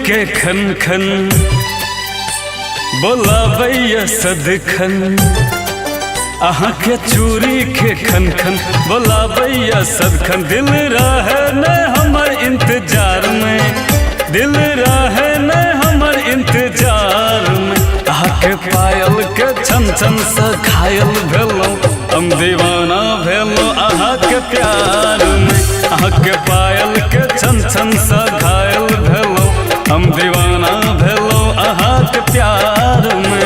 के खन खन बोलाबैया सदखन अहाँ के चूड़ी के खन खन बोलाबैया सदखन। दिल रहे न हमर इंतजार में, दिल रहे न हमर इंतजार में। अहाँ के पायल के छन छन से घायल भेलौं, हम दीवाना भेलौं अहाँ के प्यार में। अहाँ के पायल के छन छन से घायल भेलौं, हम दीवाना भेलौं अहाँ के प्यार में।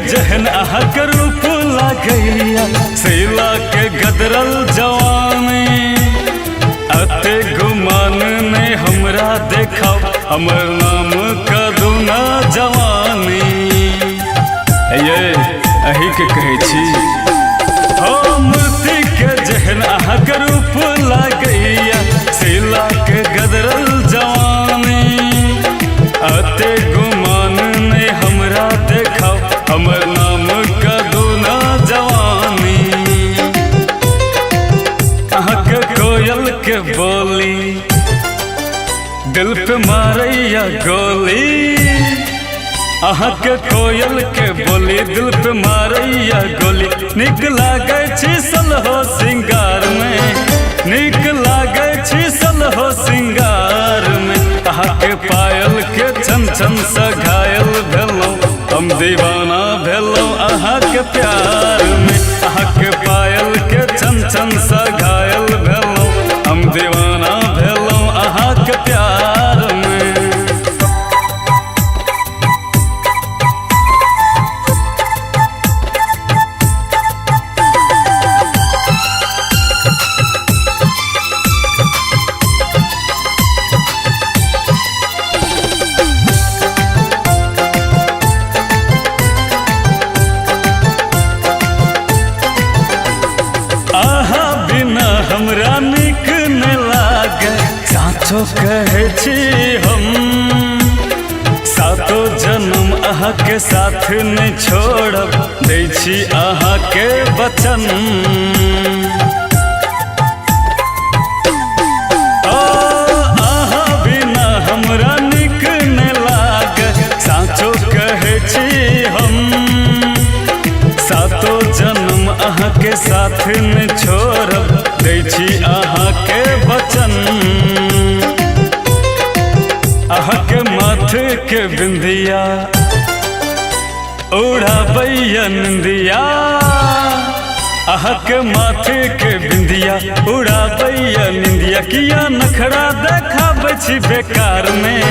जहन अहाँ के रूप लागैया सैला के गदरल जवानी। अते गुमान ने हमरा देखाओ, हमर नाम करू ना जवानी। ये अही के कहै छी हो मूर्ति के जहन अहाँ के रूप लागैया सैला के गदरल जवानी। अते गुमान ने हमरा देखाओ, हमर नाम कदू ना जवानी। अहाँ के कोयल के बोली दिल पे मारैया गोली। अहाँ के कोयल के बोली दिल पे मारैया गोली। निक लागै छी सलहो सिंगार में, निक लागै छी सलहो सिंगार में। अहाँ के पायल के छन छन से घायल भेलौं, हम दीवाना भेलौं अहाँ के प्यार में। अहाँ के पायल के छन छन से घायल भेलौं, हम दीवाना भेलौं अहाँ के प्यार में। हमरा निक न लागे साचो कहै छी हम, सातो जन्म अहाँ के साथ नहीं छोड़ब, दै छी अहाँ के वचन। अहाँ बिना हमरा निक न लागे साचो कहै छी हम, सातो जन्म अहाँ के साथ नहीं छोड़ब, दै छी अहाँ के वचन। अहाँ के माथे के बिंदिया उड़ाबैया निंदिया। अहाँ के माथे के बिंदिया उड़ाबैया निंदिया। किया नखरा देखाबै छी बेकार में,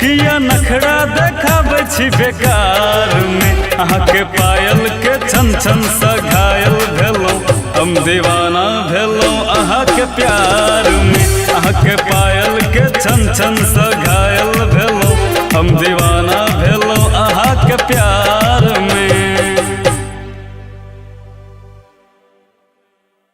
किया नखरा देखाबै छी बेकार में। अहाँ के पायल के छन छन से घायल भेलौं, हम दीवाना भेलौं अहाँ के प्यार में। अहाँ के पायल के छन छन से